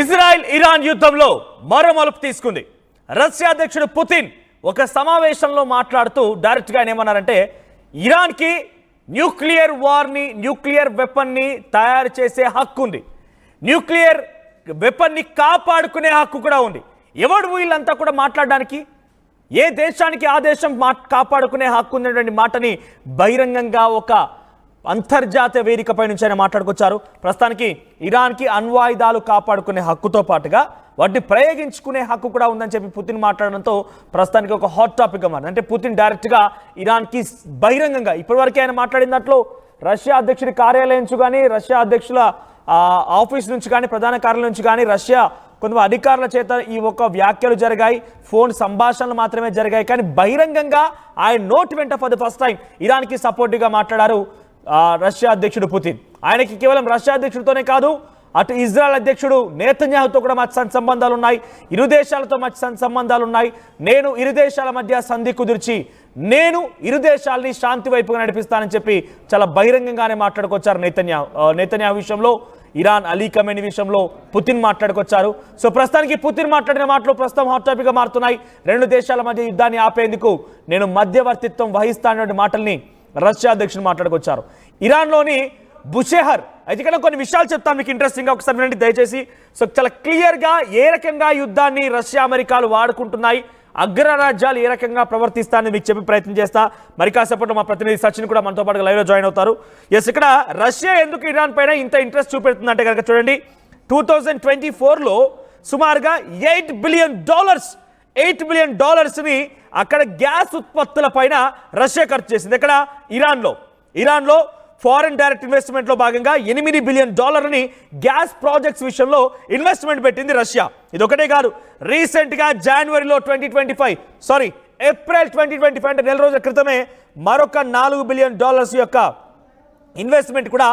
Israel Iran యుద్ధంలో మరో మలుపు తీసుకుంది. రష్యా అధ్యక్షుడు పుతిన్ ఒక సమావేశంలో మాట్లాడుతూ డైరెక్ట్ గా ఏమన్నారంటే ఇరాన్కి న్యూక్లియర్ వెపన్ ని తయారు చేసే హక్కు ఉంది, న్యూక్లియర్ వెపన్ ని కాపాడుకునే హక్కు కూడా ఉంది. ఎవడు వీళ్ళంతా కూడా మాట్లాడడానికి? ఏ దేశానికి ఆ దేశం కాపాడుకునే హక్కు ఉన్నటువంటి మాటని బహిరంగంగా ఒక అంతర్జాతీయ వేదికపై నుంచి ఆయన మాట్లాడుకొచ్చారు. ప్రస్తుతానికి ఇరాన్కి అణ్వాయుధాలు కాపాడుకునే హక్కుతో పాటుగా వాటిని ప్రయోగించుకునే హక్కు కూడా ఉందని చెప్పి పుతిన్ మాట్లాడడంతో ప్రస్తుతానికి ఒక హాట్ టాపిక్గా మారింది. అంటే పుతిన్ డైరెక్ట్గా ఇరాన్కి బహిరంగంగా ఇప్పటివరకు ఆయన మాట్లాడిన దాంట్లో రష్యా అధ్యక్షుడి కార్యాలయం నుంచి కానీ, రష్యా అధ్యక్షుల ఆఫీస్ నుంచి కానీ, ప్రధాన కార్యాలయం నుంచి కానీ, రష్యా కొంత అధికారుల చేత ఈ ఒక్క వ్యాఖ్యలు జరిగాయి, ఫోన్ సంభాషణలు మాత్రమే జరిగాయి. కానీ బహిరంగంగా ఆయన నోటి వెంట ఫర్ ద ఫస్ట్ టైం ఇరాన్కి సపోర్టివ్గా మాట్లాడారు రష్యా అధ్యక్షుడు పుతిన్. ఆయనకి కేవలం రష్యా అధ్యక్షుడితోనే కాదు, అటు ఇజ్రాయెల్ అధ్యక్షుడు నేతన్యాహుతో కూడా మంచి సంబంధాలు ఉన్నాయి, ఇరు దేశాలతో మంచి సంబంధాలు ఉన్నాయి. నేను ఇరు దేశాల మధ్య సంధి కుదిర్చి నేను ఇరు దేశాలని శాంతి వైపుగా నడిపిస్తానని చెప్పి చాలా బహిరంగంగానే మాట్లాడుకొచ్చారు నేతన్యాహు విషయంలో. ఇరాన్ అలీ ఖమేనీ విషయంలో పుతిన్ మాట్లాడుకొచ్చారు. సో ప్రస్తుతానికి పుతిన్ మాట్లాడిన మాటలు ప్రస్తుతం హాట్ టాపిక్గా మారుతున్నాయి. రెండు దేశాల మధ్య యుద్ధాన్ని ఆపేందుకు నేను మధ్యవర్తిత్వం వహిస్తాననే మాటల్ని రష్యా అధ్యక్షుడు మాట్లాడుకొచ్చారు. ఇరాన్లోని బుషెహర్ అయితే ఇక్కడ కొన్ని విషయాలు చెప్తాను మీకు ఇంట్రెస్టింగ్గా, ఒకసారి వినండి దయచేసి. సో చాలా క్లియర్గా ఏ రకంగా యుద్ధాన్ని రష్యా అమెరికాలు వాడుకుంటున్నాయి, అగ్రరాజ్యాలు ఏ రకంగా ప్రవర్తిస్తానని మీకు చెప్పి ప్రయత్నం చేస్తా. మరి కాసేపట్లో మా ప్రతినిధి సచిన్ కూడా మనతో పాటు లైవ్లో జాయిన్ అవుతారు. ఎస్, ఇక్కడ రష్యా ఎందుకు ఇరాన్ పైన ఇంత ఇంట్రెస్ట్ చూపెడుతుందంటే కనుక చూడండి, 2024లో సుమారుగా $8 బిలియన్ అక్కడ గ్యాస్ ఉత్పత్తుల పైన రష్యా ఖర్చు చేసింది. ఇక్కడ ఇరాన్లో ఫారెన్ డైరెక్ట్ ఇన్వెస్ట్మెంట్లో భాగంగా $8 బిలియన్ గ్యాస్ ప్రాజెక్ట్స్ విషయంలో ఇన్వెస్ట్మెంట్ పెట్టింది రష్యా. ఇది ఒకటే కాదు, రీసెంట్గా ఏప్రిల్ 2025 అంటే నెల రోజుల క్రితమే మరొక $4 బిలియన్ యొక్క ఇన్వెస్ట్మెంట్ కూడా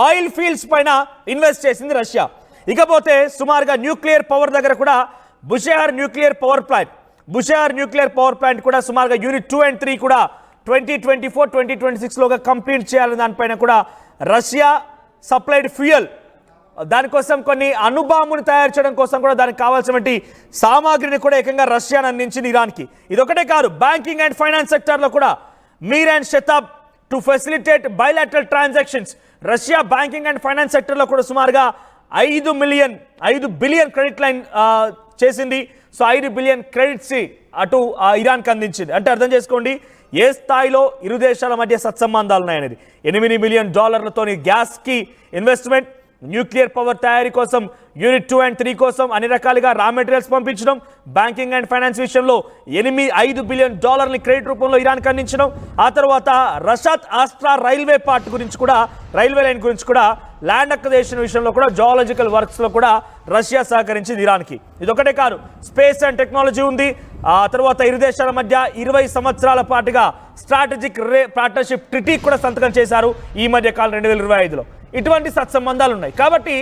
ఆయిల్ ఫీల్డ్స్ పైన ఇన్వెస్ట్ చేసింది రష్యా. ఇకపోతే సుమారుగా న్యూక్లియర్ పవర్ దగ్గర కూడా బుషెహర్ న్యూక్లియర్ పవర్ ప్లాంట్ కూడా సుమారుగా యూనిట్ 2 and 3 కూడా 2024-2026లోగా కంప్లీట్ చేయాలని దానిపైన కూడా రష్యా సప్లైడ్ ఫ్యూయల్, దానికోసం కొన్ని అణుబాంబును తయారు చేయడం కోసం కూడా దానికి కావాల్సినటువంటి సామాగ్రిని కూడా ఏకంగా రష్యాను అందించింది ఇరాన్కి. ఇదొకటే కాదు, బ్యాంకింగ్ అండ్ ఫైనాన్స్ సెక్టార్లో కూడా Mir and Shetab to facilitate bilateral transactions, Russia banking and finance సెక్టర్లో కూడా సుమారుగా 5 బిలియన్ క్రెడిట్ లైన్ చేసింది. సో 5 బిలియన్ క్రెడిట్స్ అటు ఇరాన్కి అందించింది. అంటే అర్థం చేసుకోండి ఏ స్థాయిలో ఇరు దేశాల మధ్య సత్సంబంధాలు ఉన్నాయనేది. $8 బిలియన్ గ్యాస్కి ఇన్వెస్ట్మెంట్, న్యూక్లియర్ పవర్ తయారీ కోసం యూనిట్ 2 and 3 కోసం అన్ని రకాలుగా రా మెటీరియల్స్ పంపించడం, బ్యాంకింగ్ అండ్ ఫైనాన్స్ విషయంలో $5 బిలియన్ క్రెడిట్ రూపంలో ఇరాన్కి అందించడం, ఆ తర్వాత రషాత్ ఆస్ట్రా రైల్వే లైన్ గురించి కూడా ల్యాండ్ అక్విజిషన్ విషయంలో కూడా జియోలాజికల్ వర్క్స్లో కూడా రష్యా సహకరించింది ఇరాన్కి. ఇదొకటే కాదు, స్పేస్ అండ్ టెక్నాలజీ ఉంది. ఆ తర్వాత ఇరు దేశాల మధ్య 20 సంవత్సరాల పాటుగా స్ట్రాటజిక్ పార్ట్నర్షిప్ ట్రిటీ కూడా సంతకం చేశారు ఈ మధ్య కాలం 2025లో. ఇటువంటి సత్సంబంధాలు ఉన్నాయి. కాబట్టి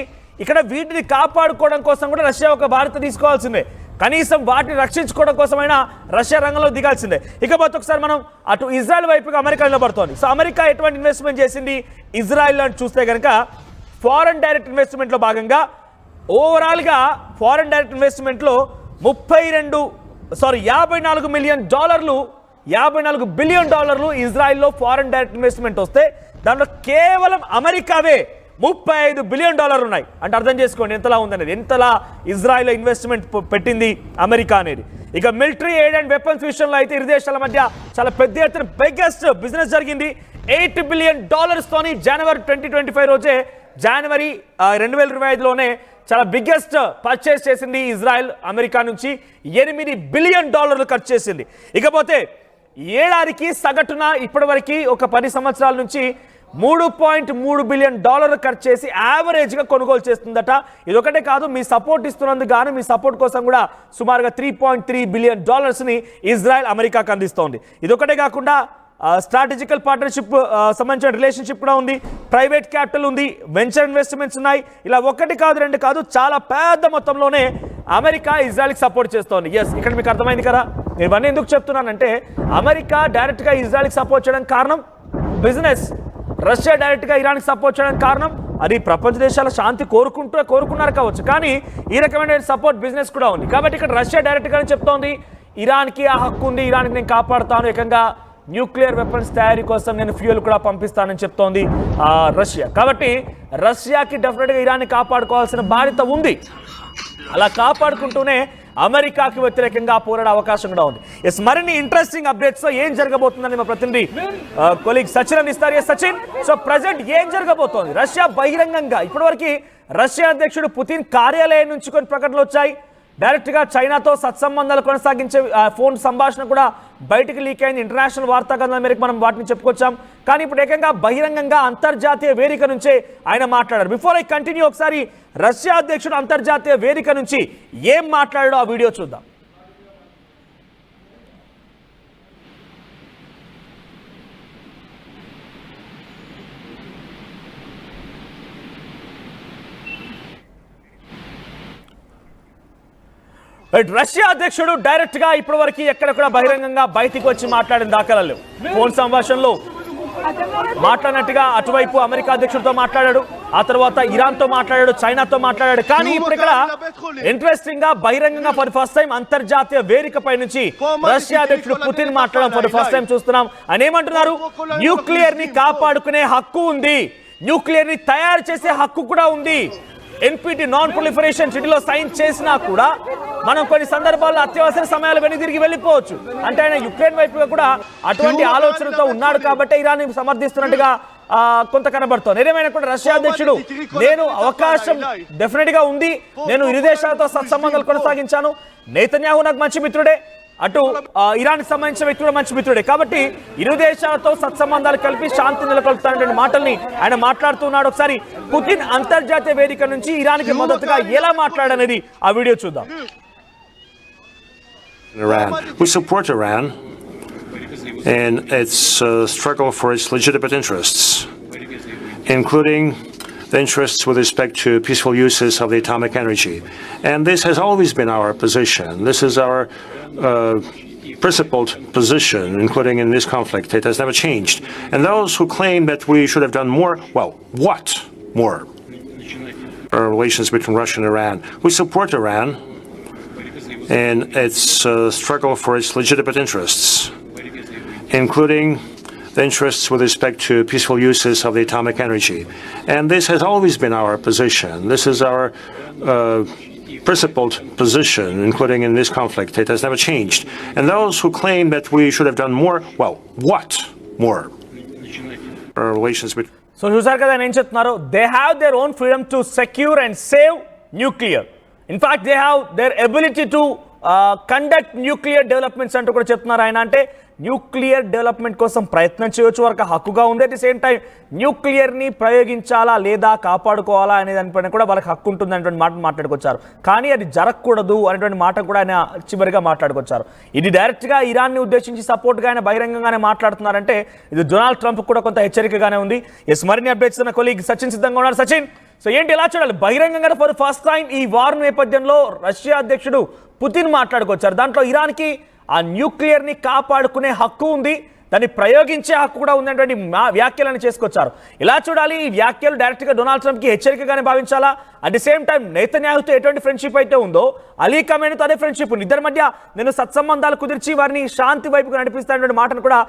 ఇక్కడ వీటిని కాపాడుకోవడం కోసం కూడా రష్యా ఒక బాధ్యత తీసుకోవాల్సిందే. కనీసం వాటిని రక్షించుకోవడం కోసమైనా రష్యా రంగంలో దిగాల్సిందే. ఇకపోతే ఒకసారి మనం అటు ఇజ్రాయెల్ వైపుగా అమెరికా నిలబడుతోంది. సో అమెరికా ఎటువంటి ఇన్వెస్ట్మెంట్ చేసింది ఇజ్రాయెల్ అని చూస్తే కనుక ఫారెన్ డైరెక్ట్ ఇన్వెస్ట్మెంట్లో భాగంగా ఓవరాల్గా ఫారెన్ డైరెక్ట్ ఇన్వెస్ట్మెంట్లో $54 బిలియన్ ఇజ్రాయెల్లో ఫారెన్ డైరెక్ట్ ఇన్వెస్ట్మెంట్ వస్తే దాంట్లో కేవలం అమెరికావే $35 బిలియన్ ఉన్నాయి. అంటే అర్థం చేసుకోండి ఎంతలా ఉందనేది, ఎంతలా ఇజ్రాయెల్ ఇన్వెస్ట్మెంట్ పెట్టింది అమెరికా అనేది. ఇక మిలిటరీ ఎయిడ్ అండ్ వెపన్స్ విషయంలో అయితే ఇరు దేశాల మధ్య చాలా పెద్ద ఎత్తున బిగ్గెస్ట్ బిజినెస్ జరిగింది. $8 బిలియన్ తోని జనవరి 2025 రోజే, జనవరి 2025లోనే చాలా బిగ్గెస్ట్ పర్చేస్ చేసింది ఇజ్రాయెల్ అమెరికా నుంచి. $8 బిలియన్ ఖర్చు చేసింది. ఇకపోతే ఏడాదికి సగటున ఇప్పటివరకు ఒక 10 సంవత్సరాల నుంచి $3.3 బిలియన్ ఖర్చు చేసి యావరేజ్గా కొనుగోలు చేస్తుందట. ఇదొకటే కాదు, మీ సపోర్ట్ ఇస్తున్నందుకు గాను మీ సపోర్ట్ కోసం కూడా సుమారుగా $3.3 బిలియన్ ఇజ్రాయెల్ అమెరికాకు అందిస్తోంది. ఇదొకటే కాకుండా స్ట్రాటజికల్ పార్ట్నర్షిప్ సంబంధించిన రిలేషన్షిప్ కూడా ఉంది, ప్రైవేట్ క్యాపిటల్ ఉంది, వెంచర్ ఇన్వెస్ట్మెంట్స్ ఉన్నాయి. ఇలా ఒకటి కాదు రెండు కాదు, చాలా పెద్ద మొత్తంలోనే అమెరికా ఇజ్రాయెల్కి సపోర్ట్ చేస్తోంది. ఎస్, ఇక్కడ మీకు అర్థమైంది కదా. నేను ఇవన్నీ ఎందుకు చెప్తున్నానంటే అమెరికా డైరెక్ట్గా ఇజ్రాయెల్కి సపోర్ట్ చేయడానికి కారణం బిజినెస్, రష్యా డైరెక్ట్గా ఇరాన్కి సపోర్ట్ చేయడానికి కారణం అది ప్రపంచ దేశాల శాంతి కోరుకున్నారు కావచ్చు, కానీ ఈ రకమైన సపోర్ట్ బిజినెస్ కూడా ఉంది. కాబట్టి ఇక్కడ రష్యా డైరెక్ట్గానే చెప్తోంది ఇరాన్కి ఆ హక్కు ఉంది, ఇరాన్కి నేను కాపాడుతాను, ఏకంగా న్యూక్లియర్ వెపన్స్ తయారీ కోసం నేను ఫ్యూయల్ కూడా పంపిస్తానని చెప్తోంది రష్యా. కాబట్టి రష్యాకి డెఫినెట్గా ఇరాన్ని కాపాడుకోవాల్సిన బాధ్యత ఉంది. అలా కాపాడుకుంటూనే అమెరికాకి వ్యతిరేకంగా పోరాడే అవకాశం కూడా ఉంది. ఎస్, మరిన్ని ఇంట్రెస్టింగ్ అప్డేట్స్ ఏం జరగబోతుందని మా ప్రతినిధి కొలీగ్ సచిన్ అందిస్తారు. సచిన్, సో ప్రజెంట్ ఏం జరగబోతోంది? రష్యా బహిరంగంగా ఇప్పటివరకు రష్యా అధ్యక్షుడు పుతిన్ కార్యాలయం నుంచి కొన్ని ప్రకటనలు వచ్చాయి. డైరెక్ట్గా చైనాతో సత్సంబంధాలు కొనసాగించే ఫోన్ సంభాషణ కూడా బయటికి లీక్ అయింది. ఇంటర్నేషనల్ వార్తాకథనాల మేరకు మనం వాటిని చెప్పుకొచ్చాం. కానీ ఇప్పుడు ఏకంగా బహిరంగంగా అంతర్జాతీయ వేదిక నుంచే ఆయన మాట్లాడారు. బిఫోర్ ఐ కంటిన్యూ, ఒకసారి రష్యా అధ్యక్షుడు అంతర్జాతీయ వేదిక నుంచి ఏం మాట్లాడాడో ఆ వీడియో చూద్దాం. రష్యా అధ్యక్షుడు డైరెక్ట్ గా ఇప్పటి వరకు ఎక్కడ కూడా బహిరంగంగా బయటికి వచ్చి మాట్లాడిన దాఖలాలు లేవు. ఫోన్ సంభాషణలో మాట్లాడినట్టుగా అటువైపు అమెరికా అధ్యక్షుడితో మాట్లాడాడు, ఆ తర్వాత ఇరాన్ తో మాట్లాడాడు, చైనాతో మాట్లాడాడు. కానీ ఇప్పుడు ఇక్కడ ఇంట్రెస్టింగ్ గా బహిరంగంగా ఫర్ ఫస్ట్ టైం అంతర్జాతీయ వేదికపై నుంచి రష్యా అధ్యక్షుడు పుతిన్ మాట్లాడడం ఫర్ ఫస్ట్ టైం చూస్తున్నాం. ఆయన ఏమంటున్నారు? న్యూక్లియర్ ని కాపాడుకునే హక్కు ఉంది, న్యూక్లియర్ ని తయారు చేసే హక్కు కూడా ఉంది. ఎన్పిటి నాన్ ప్రొలిఫరేషన్ ట్రీటీలో సైన్ చేసినా కూడా మనం కొన్ని సందర్భాల్లో అత్యవసర సమయాలు వెనుదిరిగి వెళ్ళిపోవచ్చు. అంటే ఆయన యుక్రెయిన్ వైపుగా కూడా అటువంటి ఆలోచనతో ఉన్నాడు కాబట్టి ఇరాన్ సమర్థిస్తున్నట్టుగా కొంత కనబడుతోంది. ఏదేమైనా కూడా రష్యా అధ్యక్షుడు నేను అవకాశం డెఫినెట్ గా ఉంది, నేను ఇరు దేశాలతో సత్సంబంధాలు కొనసాగించాను, నెతన్యాహు నాకు మంచి మిత్రుడే, అటు ఇరాన్ సంబంధించిన వ్యక్తి కూడా మంచి మిత్రుడే, కాబట్టి ఇరు దేశాలతో సత్సంబంధాలు కలిపి శాంతి నెలకొల్పుతాననే మాటల్ని ఆయన మాట్లాడుతున్నాడు. ఒకసారి పుతిన్ అంతర్జాతీయ వేదిక నుంచి ఇరాన్కి మద్దతుగా ఎలా మాట్లాడనేది ఆ వీడియో చూద్దాం. Iran. We support Iran in its struggle for its legitimate interests, including the interests with respect to peaceful uses of the atomic energy. And this has always been our position. This is our principled position, including in this conflict. It has never changed. And those who claim that we should have done more, well, what more? Relations between Russia and Iran. We support Iran in its struggle for its legitimate interests, including the interests with respect to peaceful uses of the atomic energy. And this has always been our position. This is our principled position, including in this conflict. It has never changed. And those who claim that we should have done more, well, what more? Relations between. So, చూసారు కదా నేను చెప్తున్నారు, they have their own freedom to secure and save nuclear. In fact, they have their ability to conduct nuclear developments అంటూ కూడా చెప్తున్నారు ఆయన. అంటే nuclear development కోసం ప్రయత్నం చేయవచ్చు, వారికి హక్కుగా ఉంది. అట్ ది సేమ్ టైం న్యూక్లియర్ని ప్రయోగించాలా లేదా కాపాడుకోవాలా అనే దానిపైన కూడా వాళ్ళకి హక్కు ఉంటుంది అనేటువంటి మాట మాట్లాడుకొచ్చారు. కానీ అది జరగకూడదు అనేటువంటి మాట కూడా ఆయన చివరిగా మాట్లాడుకొచ్చారు. ఇది డైరెక్ట్గా ఇరాన్ని ఉద్దేశించి సపోర్ట్గా ఆయన బహిరంగంగానే మాట్లాడుతున్నారంటే ఇది డొనాల్డ్ ట్రంప్ కూడా కొంత హెచ్చరికగానే ఉంది. ఎస్, మరిన్ని అప్డేట్స్ ఉన్న కొలీగ్ సచిన్ సిద్ధంగా ఉన్నారు. సచిన్, సో ఏంటి ఎలా చూడాలి? బహిరంగంగా ఫర్ ఫస్ట్ టైం ఈ వార్ నేపథ్యంలో రష్యా అధ్యక్షుడు పుతిన్ మాట్లాడుకొచ్చారు. దాంట్లో ఇరాన్కి ఆ న్యూక్లియర్ని కాపాడుకునే హక్కు ఉంది, దాన్ని ప్రయోగించే హక్కు కూడా ఉందనేటువంటి వ్యాఖ్యలను చేసుకొచ్చారు. ఇలా చూడాలి, ఈ వ్యాఖ్యలు డైరెక్ట్గా డొనాల్డ్ ట్రంప్కి హెచ్చరికగానే భావించాలా? అట్ ది సేమ్ టైం నెతన్యాహుతో ఎటువంటి ఫ్రెండ్షిప్ అయితే ఉందో అలీ ఖమేనీతో అదే ఫ్రెండ్షిప్ ఉంది. ఇద్దరి మధ్య నేను సత్సంబంధాలు కుదిర్చి వారిని శాంతి వైపుకు నడిపిస్తానటువంటి మాటను కూడా